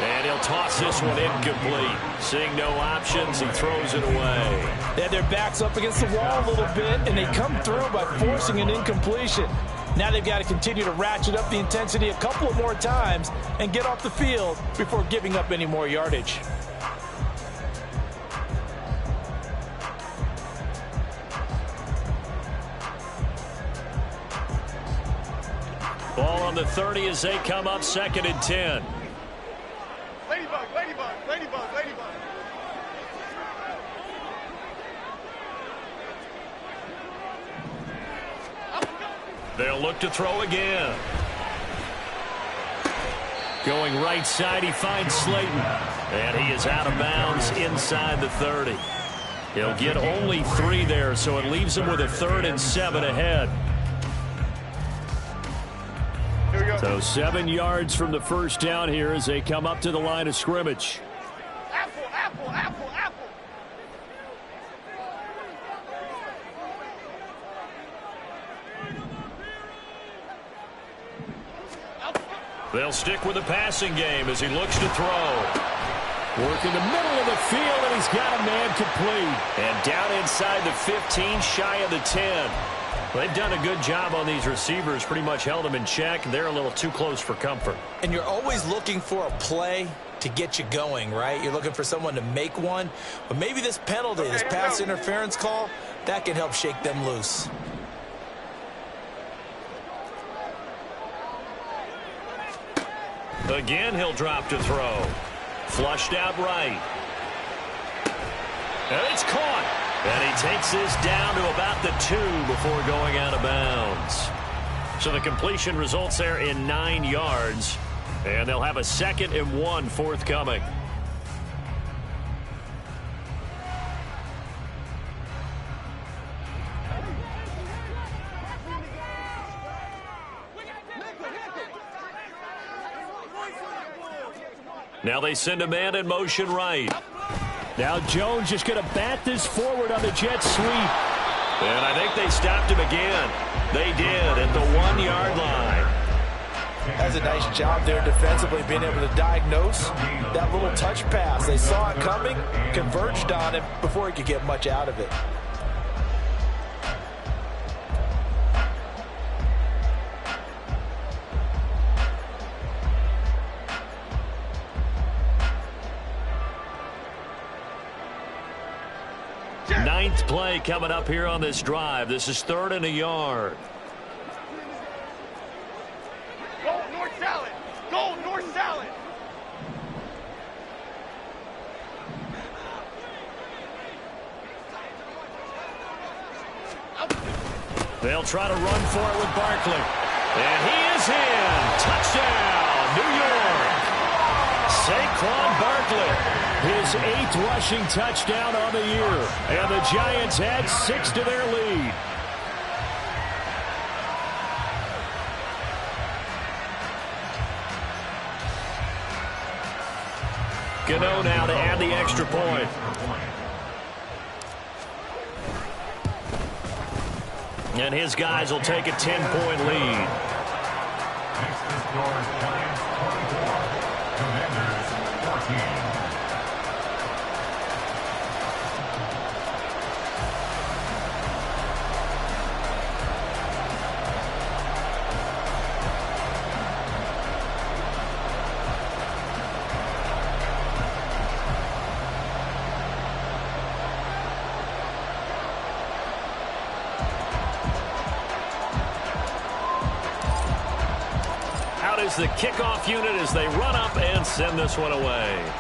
And he'll toss this one incomplete. Seeing no options, he throws it away. They had their backs up against the wall a little bit, and they come through by forcing an incompletion. Now they've got to continue to ratchet up the intensity a couple of more times and get off the field before giving up any more yardage. Ball on the 30 as they come up second and 10. Ladybug. They'll look to throw again. Going right side, he finds Slayton. And he is out of bounds inside the 30. He'll get only 3 there, so it leaves him with a 3rd and 7 ahead. So 7 yards from the first down here as they come up to the line of scrimmage. Apple. They'll stick with the passing game as he looks to throw. Work in the middle of the field, and he's got a man complete. And down inside the 15, shy of the 10. They've done a good job on these receivers, pretty much held them in check. They're a little too close for comfort. And you're always looking for a play to get you going, right? You're looking for someone to make one. But maybe this penalty, this pass interference call, that can help shake them loose. Again, he'll drop to throw. Flushed out right. And it's caught. And he takes this down to about the 2 before going out of bounds. So the completion results there in 9 yards. And they'll have a 2nd and 1 forthcoming. Now they send a man in motion right. Now Jones just going to bat this forward on the jet sweep. And I think they stopped him again. They did at the 1-yard line. That's a nice job there defensively, being able to diagnose that little touch pass. They saw it coming, converged on it before he could get much out of it. Ninth play coming up here on this drive. This is 3rd and a yard. Go north salad. Go north salad. They'll try to run for it with Barkley. And he is in. Touchdown, New York. Saquon Barkley. His 8th rushing touchdown on the year. And the Giants add 6 to their lead. Gano now to add the extra point. And his guys will take a 10-point lead. Next is your Giants 24, Commanders 14. The kickoff unit as they run up and send this one away.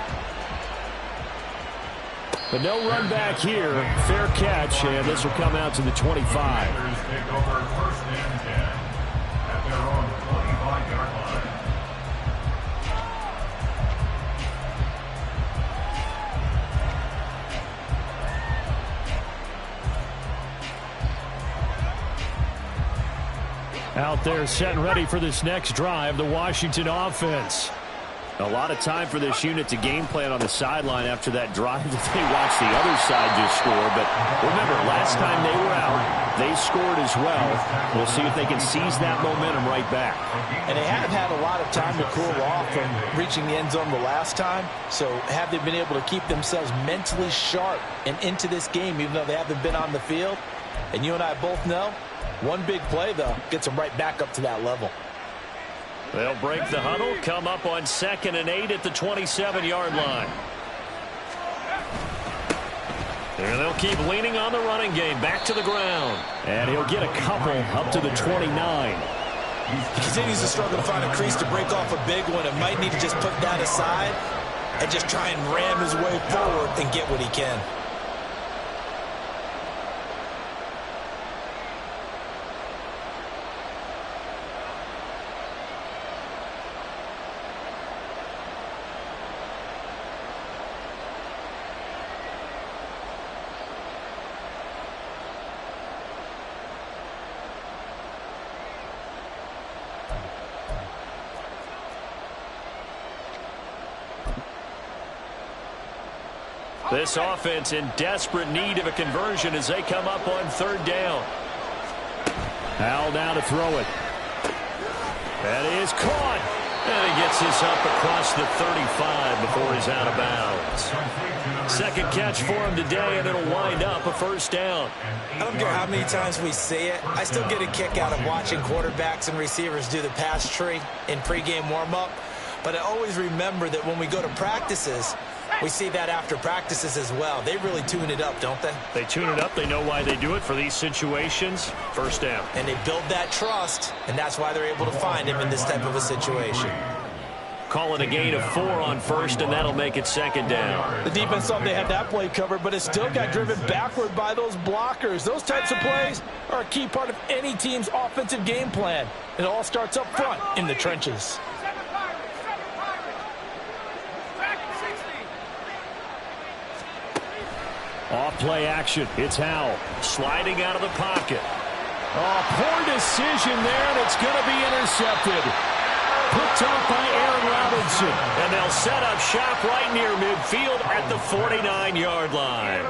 But no run back here. Fair catch, and this will come out to the 25. Commanders take over 1st and 10 at their own 25-yard line. Out there set and ready for this next drive, the Washington offense. A lot of time for this unit to game plan on the sideline after that drive that they watched the other side just score. But remember, last time they were out, they scored as well. We'll see if they can seize that momentum right back. And they have had a lot of time to cool off from reaching the end zone the last time. So have they been able to keep themselves mentally sharp and into this game, even though they haven't been on the field? And you and I both know, one big play, though, gets them right back up to that level. They'll break the huddle, come up on 2nd and 8 at the 27-yard line. And they'll keep leaning on the running game, back to the ground. And he'll get a couple up to the 29. He continues to struggle to find a crease to break off a big one and might need to just put that aside and just try and ram his way forward and get what he can. This offense in desperate need of a conversion as they come up on 3rd down. Hal now to throw it. That is caught. And he gets this up across the 35 before he's out of bounds. 2nd catch for him today, and it'll wind up a 1st down. I don't care how many times we see it. I still get a kick out of watching quarterbacks and receivers do the pass tree in pregame warm-up. But I always remember that when we go to practices, we see that after practices as well. They really tune it up, don't they? They tune it up. They know why they do it for these situations. 1st down. And they build that trust, and that's why they're able to find him in this type of a situation. Call it a gain of 4 on first, and that'll make it second down. The defense thought they had that play covered, but it still got driven backward by those blockers. Those types of plays are a key part of any team's offensive game plan. It all starts up front in the trenches. Off play action. It's Howell. Sliding out of the pocket. Oh, poor decision there, and it's going to be intercepted. Picked off by Aaron Robinson. And they'll set up shop right near midfield at the 49-yard line.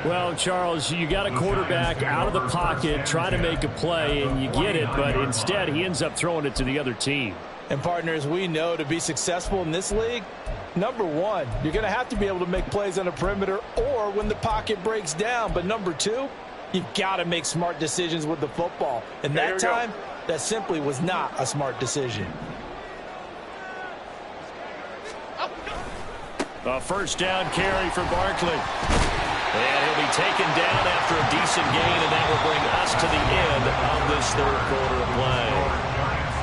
Well, Charles, you got a quarterback out of the pocket trying to make a play, and you get it, but instead he ends up throwing it to the other team. And partners, we know to be successful in this league, number one, you're going to have to be able to make plays on the perimeter or when the pocket breaks down. But number two, you've got to make smart decisions with the football. And that time, that simply was not a smart decision. A first down carry for Barkley. And he'll be taken down after a decent gain, and that will bring us to the end of this third quarter of play.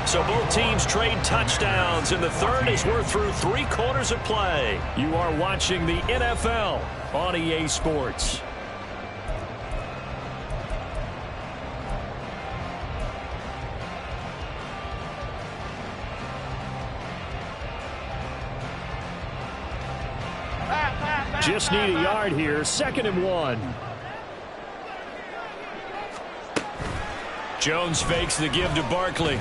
So both teams trade touchdowns in the third as we're through 3 quarters of play. You are watching the NFL on EA Sports. Just need a yard here. 2nd and 1. Jones fakes the give to Barkley.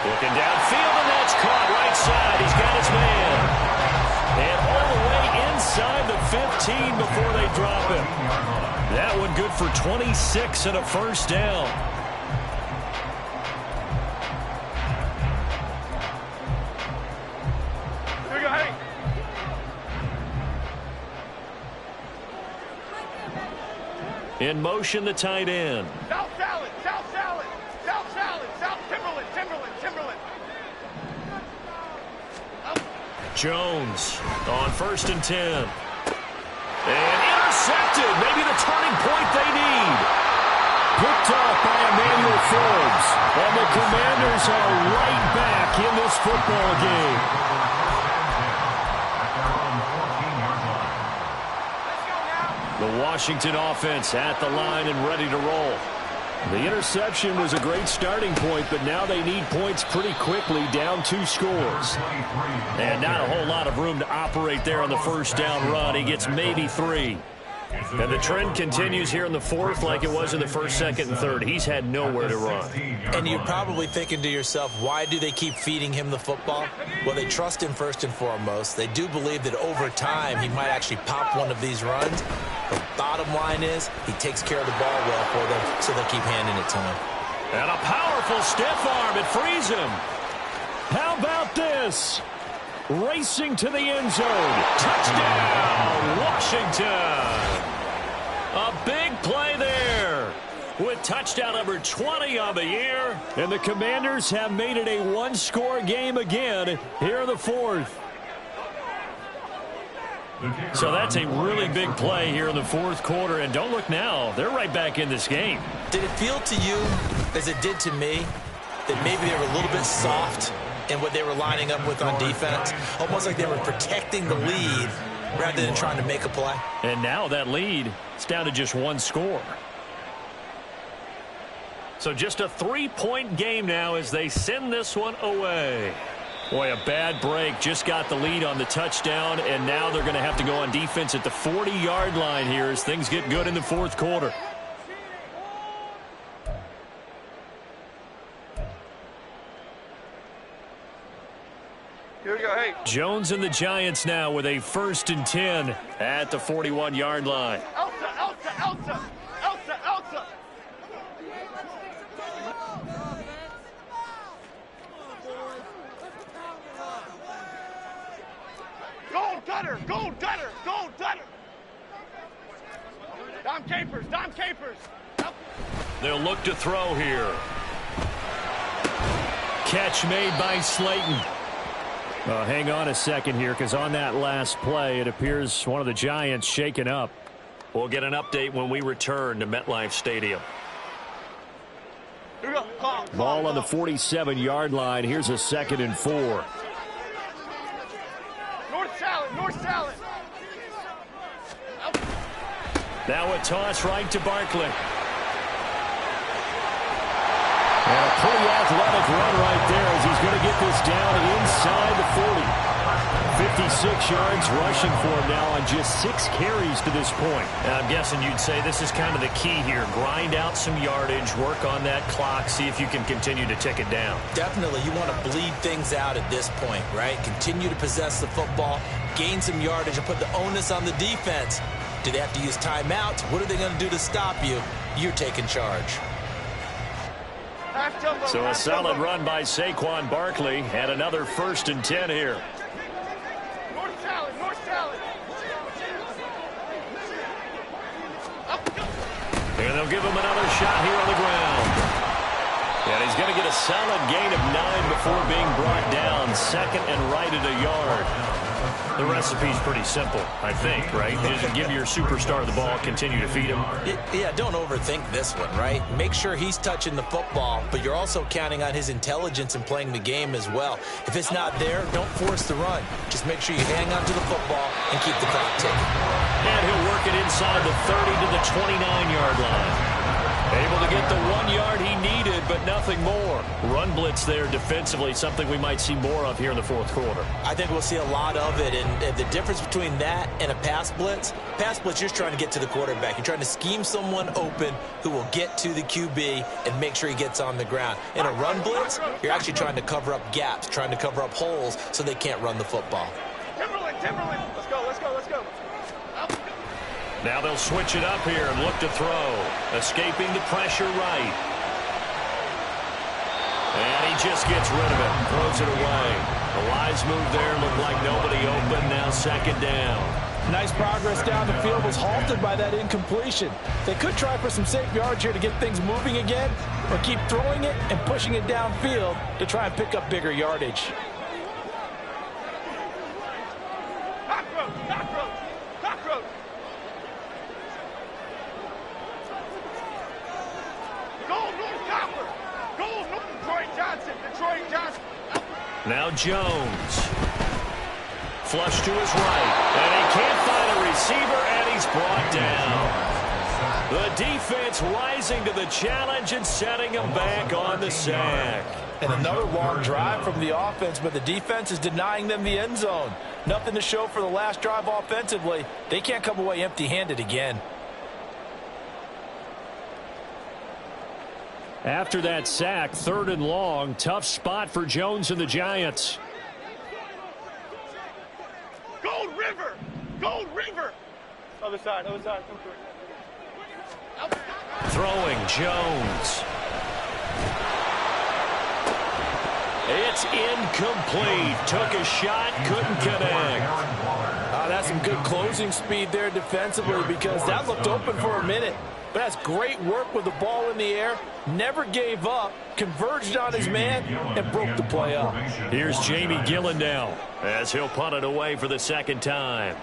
Looking downfield, and that's caught right side. He's got his man. And all the way inside the 15 before they drop him. That one good for 26 and a first down. In motion, the tight end. South salad, South salad, South salad, South Timberland, Timberland, Timberland. Jones on 1st and 10. And intercepted. Maybe the turning point they need. Picked off by Emmanuel Forbes. And the Commanders are right back in this football game. The Washington offense at the line and ready to roll. The interception was a great starting point, but now they need points pretty quickly, down 2 scores. And not a whole lot of room to operate there on the first down run. He gets maybe 3. And the trend continues here in the fourth like it was in the first, second, and third. He's had nowhere to run. And you're probably thinking to yourself, why do they keep feeding him the football? Well, they trust him first and foremost. They do believe that over time he might actually pop one of these runs. The bottom line is he takes care of the ball well for them, so they'll keep handing it to him. And a powerful stiff arm. It frees him. How about this? Racing to the end zone. Touchdown, Washington. A big play there with touchdown number 20 on the year. And the Commanders have made it a 1-score game again here in the fourth. So that's a really big play here in the fourth quarter. And don't look now. They're right back in this game. Did it feel to you, as it did to me, that maybe they were a little bit soft in what they were lining up with on defense? Almost like they were protecting the lead rather than trying to make a play. And now that lead is down to just 1 score. So just a 3-point game now as they send this one away. Boy, a bad break. Just got the lead on the touchdown, and now they're going to have to go on defense at the 40-yard line here as things get good in the fourth quarter. Here we go, hey. Jones and the Giants now with a 1st and 10 at the 41-yard line. Elsa, Elsa, Elsa, Elsa, Elsa. Gold gutter, gold gutter, gold gutter. Dom Capers, Dom Capers. They'll look to throw here. Catch made by Slayton. Hang on a second here, because on that last play, it appears one of the Giants shaken up. We'll get an update when we return to MetLife Stadium. Ball on the 47-yard line. Here's a 2nd and 4. North salad, north salad. Now a toss right to Barkley. And a pretty athletic run right there as he's going to get this down inside the 40. 56 yards rushing for him now on just 6 carries to this point. And I'm guessing you'd say this is kind of the key here. Grind out some yardage, work on that clock, see if you can continue to tick it down. Definitely, you want to bleed things out at this point, right? Continue to possess the football, gain some yardage, and put the onus on the defense. Do they have to use timeouts? What are they going to do to stop you? You're taking charge. So a solid run by Saquon Barkley, and another 1st and 10 here. North salad, north salad. And they'll give him another shot here on the ground. And he's going to get a solid gain of 9 before being brought down. 2nd and right at a yard. The recipe's pretty simple, I think, right? Just give your superstar the ball, continue to feed him. Yeah, don't overthink this one, right? Make sure he's touching the football, but you're also counting on his intelligence in playing the game as well. If it's not there, don't force the run. Just make sure you hang on to the football and keep the clock ticking. And he'll work it inside the 30 to the 29-yard line. Able to get the 1 yard he needed, but nothing more. Run blitz there defensively, something we might see more of here in the 4th quarter. I think we'll see a lot of it, and the difference between that and a pass blitz, you're just trying to get to the quarterback. You're trying to scheme someone open who will get to the QB and make sure he gets on the ground. In a run blitz, you're actually trying to cover up gaps, trying to cover up holes so they can't run the football. Timberland, Timberland. Let's go, let's go, let's go. Now they'll switch it up here and look to throw. Escaping the pressure right. And he just gets rid of it. Throws it away. A wise move there. Looked like nobody open. Now 2nd down. Nice progress down the field was halted by that incompletion. They could try for some safe yards here to get things moving again, or keep throwing it and pushing it downfield to try and pick up bigger yardage. Cockroach, cockroach, cockroach. Goal, North Copper. Goal, North Detroit Johnson, Detroit Johnson. Now Jones. Flush to his right. And he can't find a receiver, and he's brought down. The defense rising to the challenge and setting him back on the sack. And another long drive from the offense, but the defense is denying them the end zone. Nothing to show for the last drive offensively. They can't come away empty-handed again. After that sack, 3rd and long, tough spot for Jones and the Giants. Gold River, Gold River. Other side, other side. Throwing Jones. It's incomplete. Took a shot, couldn't connect. That's some good closing speed there defensively, because that looked open for a minute. But that's great work with the ball in the air. Never gave up, converged on his man, and broke the play up. Here's Jamie Gillen now, as he'll punt it away for the 2nd time.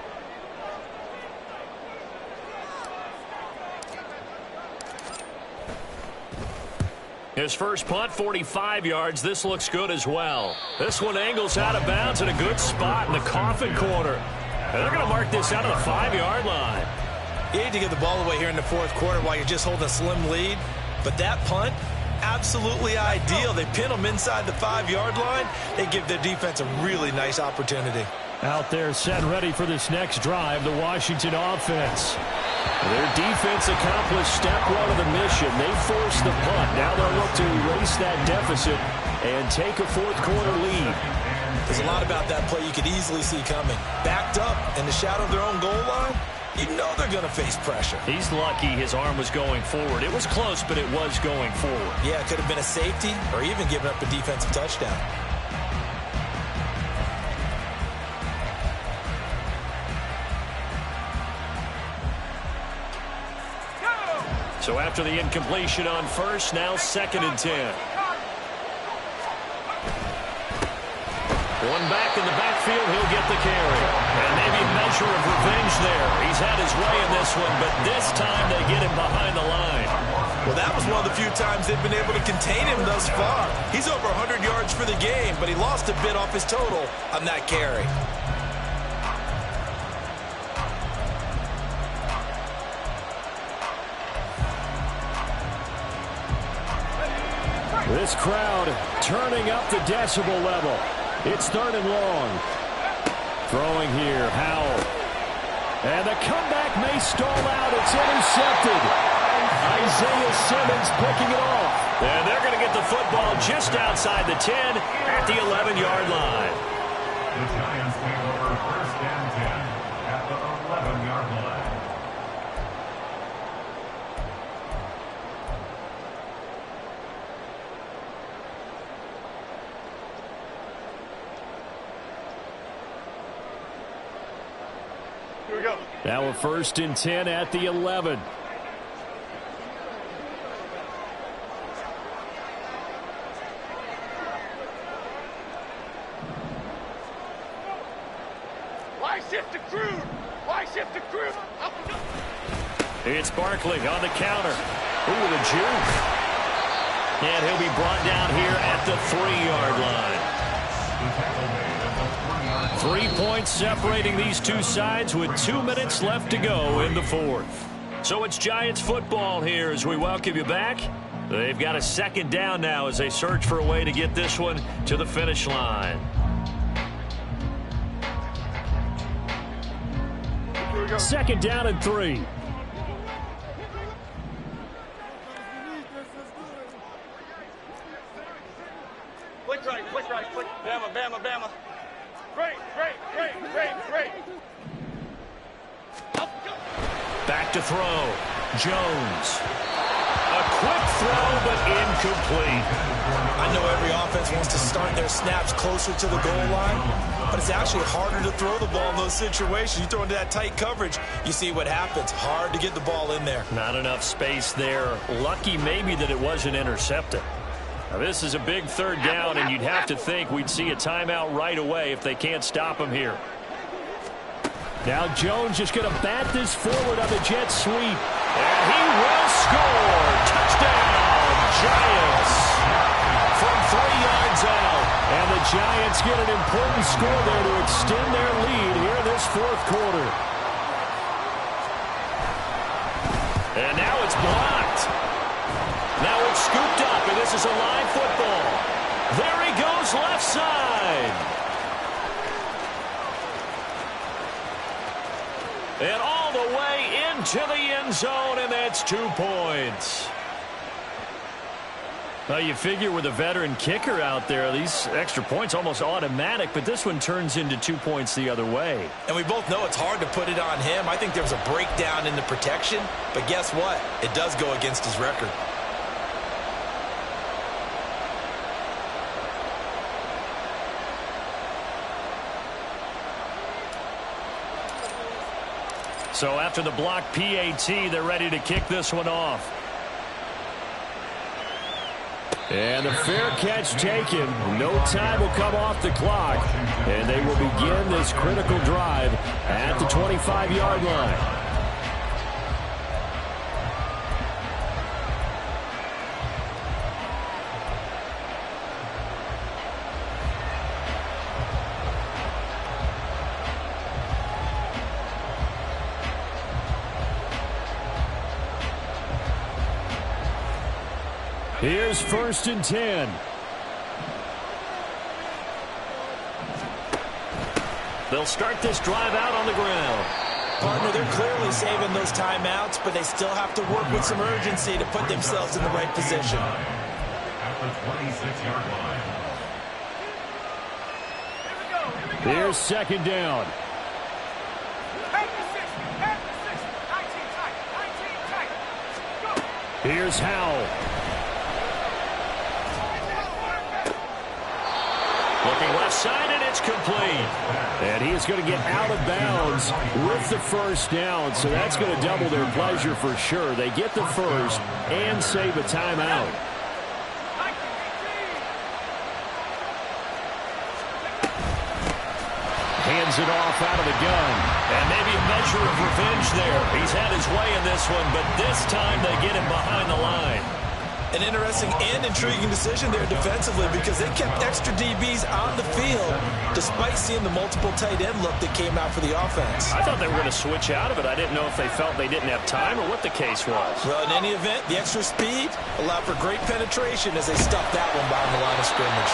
His first punt, 45 yards. This looks good as well. This one angles out of bounds in a good spot in the coffin corner. And they're going to mark this out of the 5-yard line. You need to get the ball away here in the 4th quarter while you're just holding a slim lead. But that punt, absolutely ideal. They pin them inside the 5-yard line. They give their defense a really nice opportunity. Out there set ready for this next drive, the Washington offense. Their defense accomplished step 1 of the mission. They forced the punt. Now they'll look to erase that deficit and take a 4th quarter lead. There's a lot about that play you could easily see coming. Backed up in the shadow of their own goal line, you know they're going to face pressure. He's lucky his arm was going forward. It was close, but it was going forward. Yeah, it could have been a safety or even given up a defensive touchdown. So after the incompletion on first, now 2nd and 10. One back in the backfield, he'll get the carry. And maybe a measure of revenge there. He's had his way in this one, but this time they get him behind the line. Well, that was one of the few times they've been able to contain him thus far. He's over 100 yards for the game, but he lost a bit off his total on that carry. This crowd turning up the decibel level. It's 3rd and long. Throwing here, Howell. And the comeback may stall out. It's intercepted. Isaiah Simmons picking it off. And they're going to get the football just outside the 10 at the 11-yard line. The Giants take over 1st and 10 at the 11-yard line. Here we go. Now a 1st and 10 at the 11. Why shift to crude? Why shift to crude? It's Barkley on the counter. Ooh, the juke. And he'll be brought down here at the 3-yard line. 3 points separating these two sides with 2 minutes left to go in the 4th. So it's Giants football here as we welcome you back. They've got a 2nd down now as they search for a way to get this one to the finish line. 2nd down and 3. Flick right, flick. Bama, Bama, Bama. Great. Back to throw. Jones. A quick throw, but incomplete. I know every offense wants to start their snaps closer to the goal line, but it's actually harder to throw the ball in those situations. You throw into that tight coverage, you see what happens. Hard to get the ball in there. Not enough space there. Lucky maybe that it wasn't intercepted. Now this is a big 3rd down, and you'd have to think we'd see a timeout right away if they can't stop him here. Now Jones just going to bat this forward on the jet sweep. And he will score. Touchdown, Giants. From 3 yards out. And the Giants get an important score there to extend their lead here in this 4th quarter. And now it's blocked. Now it's scooped up, and this is a live football. There he goes, left side. And all the way into the end zone, and that's 2 points. Well, you figure with a veteran kicker out there, these extra points almost automatic, but this one turns into 2 points the other way. And we both know it's hard to put it on him. I think there was a breakdown in the protection, but guess what? It does go against his record. So after the block PAT, they're ready to kick this one off. And a fair catch taken. No time will come off the clock. And they will begin this critical drive at the 25-yard line. Here's 1st and 10. They'll start this drive out on the ground. Partner, they're clearly saving those timeouts, but they still have to work with some urgency to put themselves in the right position. At the 26-yard line. Here's 2nd down. Here's Howell. Looking left side, and it's complete. And he is going to get out of bounds with the 1st down, so that's going to double their pleasure for sure. They get the 1st and save a timeout. Hands hands it off out of the gun. And maybe a measure of revenge there. He's had his way in this one, but this time they get him behind the line. An interesting and intriguing decision there defensively because they kept extra DBs on the field despite seeing the multiple tight end look that came out for the offense. I thought they were going to switch out of it. I didn't know if they felt they didn't have time or what the case was. Well, in any event, the extra speed allowed for great penetration as they stuffed that one behind the line of scrimmage.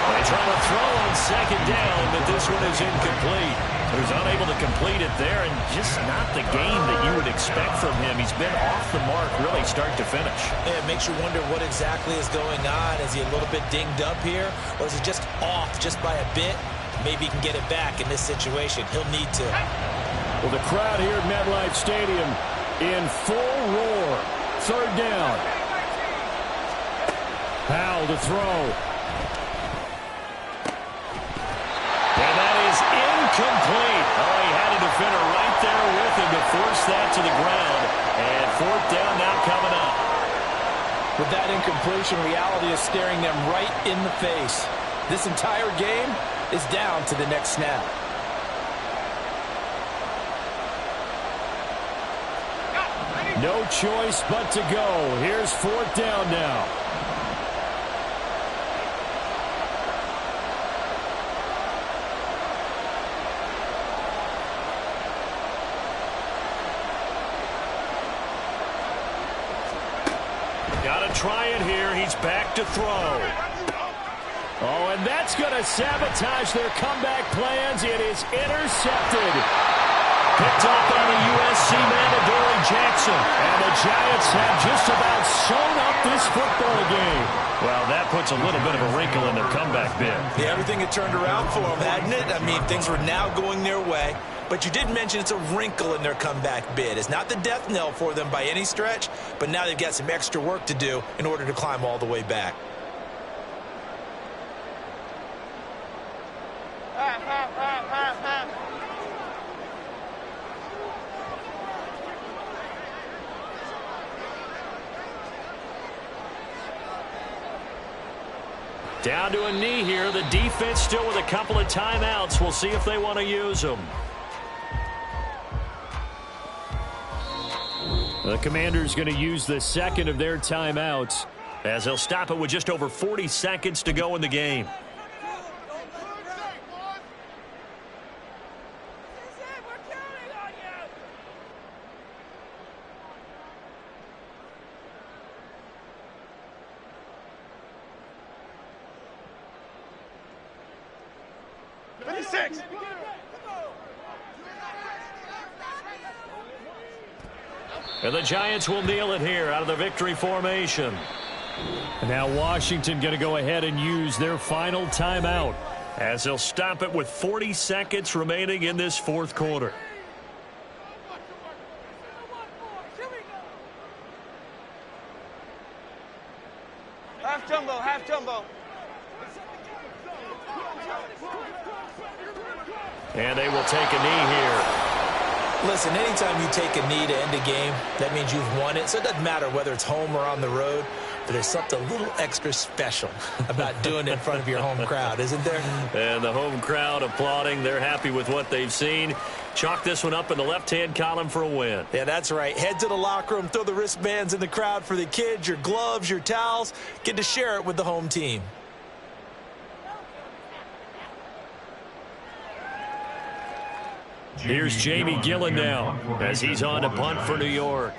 They try to throw on second down, but this one is incomplete. He was unable to complete it there, and just not the game that you would expect from him. He's been off the mark really start to finish. Yeah, it makes you wonder what exactly is going on. Is he a little bit dinged up here, or is he just off just by a bit? Maybe he can get it back in this situation. He'll need to. Well, the crowd here at MetLife Stadium in full roar. Third down. Powell to throw. And that is incomplete. Oh, he had a defender right there with him to force that to the ground. And fourth down now coming up. With that incompletion, reality is staring them right in the face. This entire game is down to the next snap. No choice but to go. Here's fourth down now. Got to try it here. He's back to throw. Oh, and that's going to sabotage their comeback plans. It is intercepted. Picked off by the USC man, Adoree Jackson. And the Giants have just about sewn up this football game. Well, that puts a little bit of a wrinkle in their comeback bid. Yeah, everything had turned around for them, hadn't it? I mean, things were now going their way. But you did mention it's a wrinkle in their comeback bid. It's not the death knell for them by any stretch, but now they've got some extra work to do in order to climb all the way back. Down to a knee here. The defense still with a couple of timeouts. We'll see if they want to use them. The Commanders going to use the second of their timeouts as they'll stop it with just over 40 seconds to go in the game. And the Giants will kneel it here out of the victory formation. And now Washington going to go ahead and use their final timeout as they'll stop it with 40 seconds remaining in this fourth quarter. Half jumbo, half jumbo. And they will take a knee here. Listen, anytime you take a knee to end a game, that means you've won it. So it doesn't matter whether it's home or on the road, but there's something a little extra special about doing it in front of your home crowd, isn't there? And the home crowd applauding. They're happy with what they've seen. Chalk this one up in the left-hand column for a win. Yeah, that's right. Head to the locker room, throw the wristbands in the crowd for the kids, your gloves, your towels. Get to share it with the home team. Here's Jamie Gillen now as he's on to punt for New York.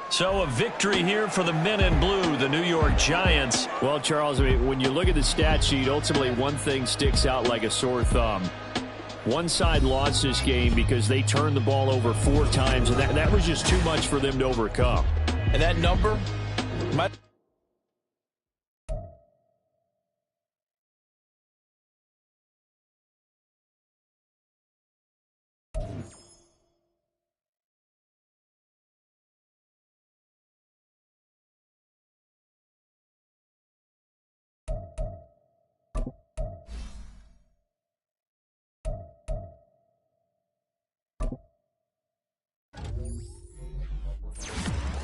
So a victory here for the men in blue, the New York Giants. Well, Charles, I mean, when you look at the stat sheet, ultimately one thing sticks out like a sore thumb. One side lost this game because they turned the ball over 4 times, and that was just too much for them to overcome. And that number might